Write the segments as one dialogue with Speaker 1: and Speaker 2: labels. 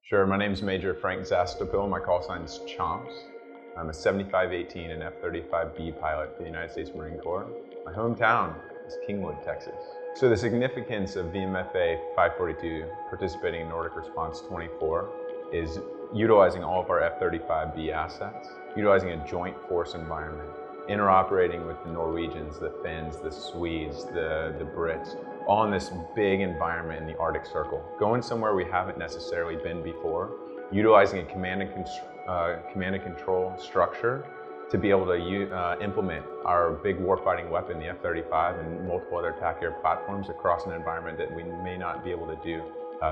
Speaker 1: Sure, my name is Major Frank Zastoupil. My call sign is Chomps. I'm a 7518 and F-35B pilot for the United States Marine Corps. My hometown is Kingwood, Texas. So the significance of VMFA-542 participating in Nordic Response 24 is utilizing all of our F-35B assets, utilizing a joint force environment, interoperating with the Norwegians, the Finns, the Swedes, the Brits, all in this big environment in the Arctic Circle. Going somewhere we haven't necessarily been before, utilizing a command and control structure to be able to implement our big warfighting weapon, the F-35, and multiple other attack air platforms across an environment that we may not be able to do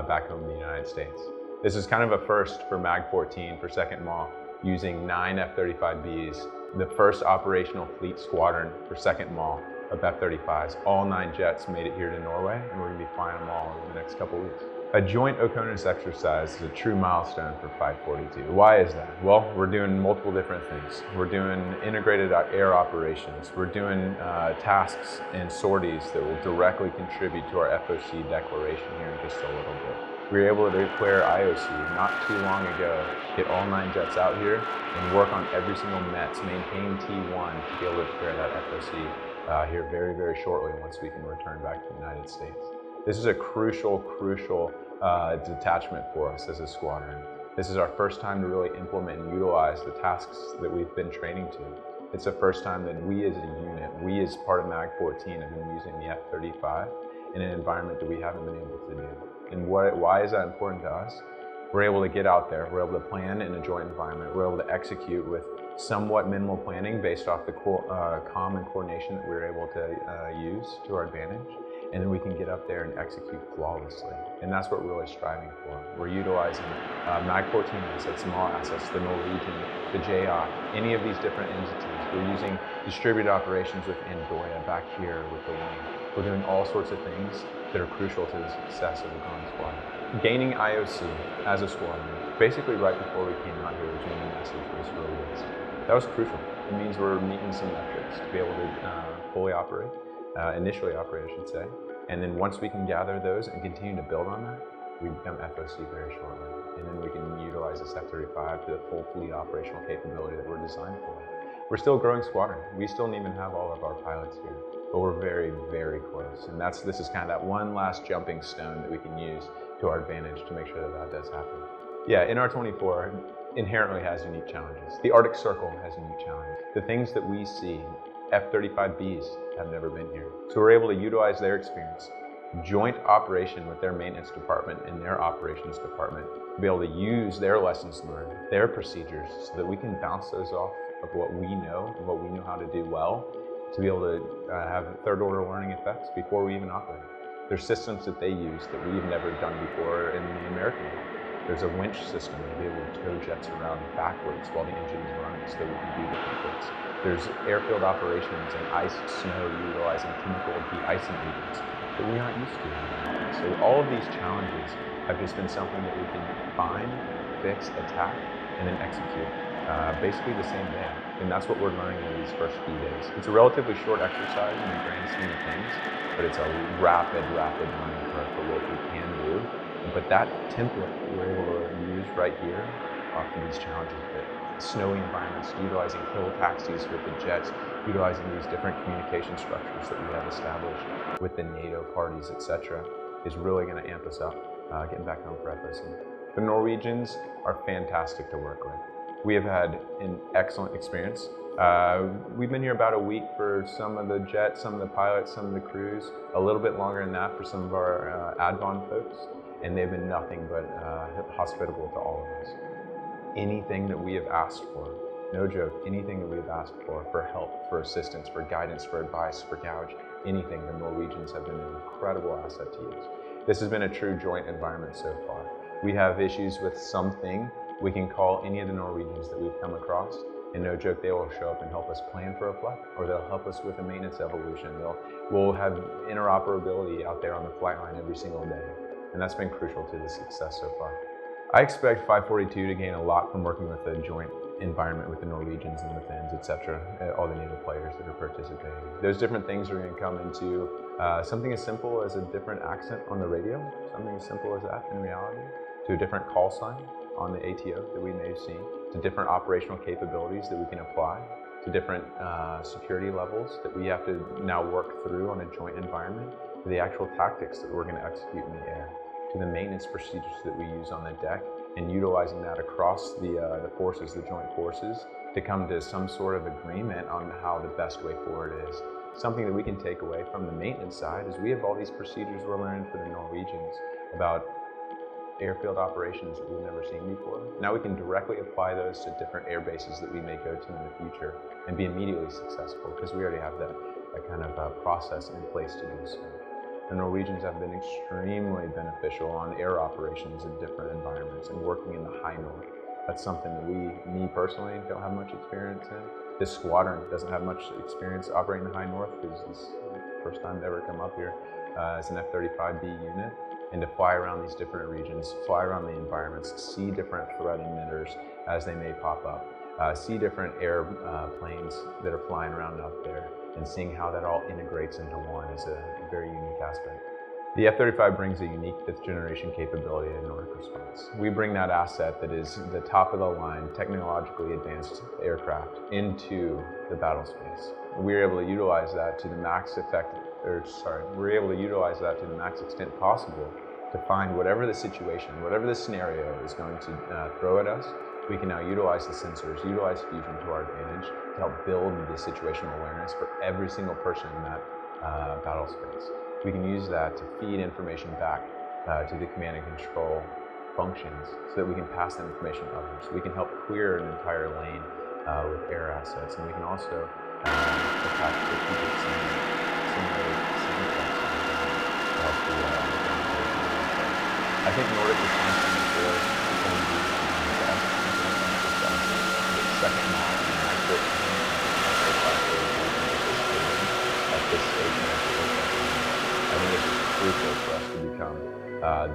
Speaker 1: back home in the United States. This is kind of a first for MAG-14 for 2nd Maj, using 9 F-35Bs, the first operational fleet squadron for 2nd Maj of F-35s. All 9 jets made it here to Norway, and we're going to be flying them all over the next couple weeks. A joint OCONUS exercise is a true milestone for 542. Why is that? Well, we're doing multiple different things. We're doing integrated air operations. We're doing tasks and sorties that will directly contribute to our FOC declaration here in just a little bit. We were able to declare IOC not too long ago, get all 9 jets out here and work on every single METS, maintain T1 to be able to declare that FOC here very, very shortly once we can return back to the United States. This is a crucial detachment for us as a squadron. This is our first time to really implement and utilize the tasks that we've been training to. It's the first time that we as a unit, we as part of MAG-14 have been using the F-35 in an environment that we haven't been able to do. And why is that important to us? We're able to get out there, we're able to plan in a joint environment, we're able to execute with somewhat minimal planning based off the common coordination that we're able to use to our advantage. And then we can get up there and execute flawlessly. And that's what we're really striving for. We're utilizing MAG-14 assets, small assets, the Norwegian, the JI, any of these different entities. We're using distributed operations with Andoya back here with the wing. We're doing all sorts of things that are crucial to the success of the Growing Squadron. Gaining IOC as a squadron, basically right before we came out here, was when the message was released. That was crucial. It means we're meeting some metrics to be able to fully operate. Initially operate, I should say. And then once we can gather those and continue to build on that, we become FOC very shortly. And then we can utilize this F-35 to the full fleet operational capability that we're designed for. We're still a growing squadron. We still don't even have all of our pilots here, but we're very, very close. And this is kind of that one last jumping stone that we can use to our advantage to make sure that that does happen. Yeah, NR-24 inherently has unique challenges. The Arctic Circle has unique challenges. The things that we see, F-35Bs have never been here. So we're able to utilize their experience, joint operation with their maintenance department and their operations department, to be able to use their lessons learned, their procedures, so that we can bounce those off of what we know and what we know how to do well, to be able to have third order learning effects before we even operate. There's systems that they use that we've never done before in the American world. There's a winch system to be able to tow jets around backwards while the engine is running so that we can do different things. There's airfield operations and ice, snow, utilizing chemical de-icing agents that we aren't used to. So all of these challenges have just been something that we can find, fix, attack, and then execute. Basically the same day. And that's what we're learning in these first few days. It's a relatively short exercise in the grand scheme of things, but it's a rapid learning curve for what we can do. But that template we're able to use right here for these challenges, snowy environments, utilizing hill taxis with the jets, utilizing these different communication structures that we have established with the NATO parties, etc., is really going to amp us up getting back home for FOC. The Norwegians are fantastic to work with. We have had an excellent experience. We've been here about a week for some of the jets, some of the pilots, some of the crews, a little bit longer than that for some of our ADVON folks. And they've been nothing but hospitable to all of us. Anything that we have asked for, no joke, anything that we have asked for help, for assistance, for guidance, for advice, for gouge, anything, the Norwegians have been an incredible asset to use. This has been a true joint environment so far. We have issues with something, we can call any of the Norwegians that we've come across, and no joke, they will show up and help us plan for a flight, or they'll help us with a maintenance evolution. We'll have interoperability out there on the flight line every single day. And that's been crucial to the success so far. I expect 542 to gain a lot from working with a joint environment with the Norwegians and the Finns, etc., all the NATO players that are participating. Those different things are going to come into something as simple as a different accent on the radio, something as simple as that in reality, to a different call sign on the ATO that we may have seen, to different operational capabilities that we can apply, to different security levels that we have to now work through on a joint environment, to the actual tactics that we're going to execute in the air, to the maintenance procedures that we use on the deck, and utilizing that across the forces, the joint forces, to come to some sort of agreement on how the best way forward is. Something that we can take away from the maintenance side is we have all these procedures we're learning for the Norwegians about airfield operations that we've never seen before. Now we can directly apply those to different air bases that we may go to in the future and be immediately successful because we already have that kind of process in place to do so. The Norwegians have been extremely beneficial on air operations in different environments and working in the high north. That's something that me personally, don't have much experience in. This squadron doesn't have much experience operating in the high north because this is the first time to ever come up here as an F-35B unit. And to fly around these different regions, fly around the environments, see different threat emitters as they may pop up, see different airplanes that are flying around up there, and seeing how that all integrates into one is a very unique aspect. The F-35 brings a unique 5th generation capability in Nordic Response. We bring that asset that is the top of the line, technologically advanced aircraft into the battle space. We're able to utilize that to the max extent possible to find whatever the situation, whatever the scenario is going to throw at us. We can now utilize the sensors, utilize fusion to our advantage to help build the situational awareness for every single person in that battle space. We can use that to feed information back to the command and control functions so that we can pass that information to others. We can help clear an entire lane with air assets, and we can also attach strategic simulate sandtraps to help the I think Nordic Response is going to be the best second model in my 14 at this stage. I think this is crucial for us to become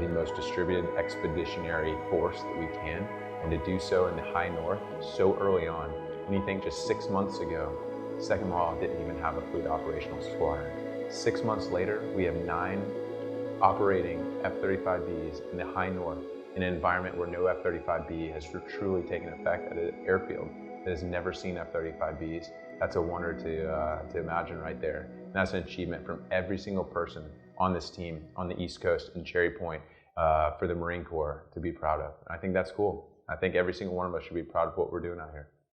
Speaker 1: the most distributed expeditionary force that we can, and to do so in the high north so early on. When you think just 6 months ago, second model didn't even have a fleet operational squadron. 6 months later, we have 9 operating F-35Bs in the high north in an environment where no F-35B has truly taken effect at an airfield that has never seen F-35Bs. That's a wonder to imagine right there. And that's an achievement from every single person on this team on the East Coast in Cherry Point for the Marine Corps to be proud of. And I think that's cool. I think every single one of us should be proud of what we're doing out here.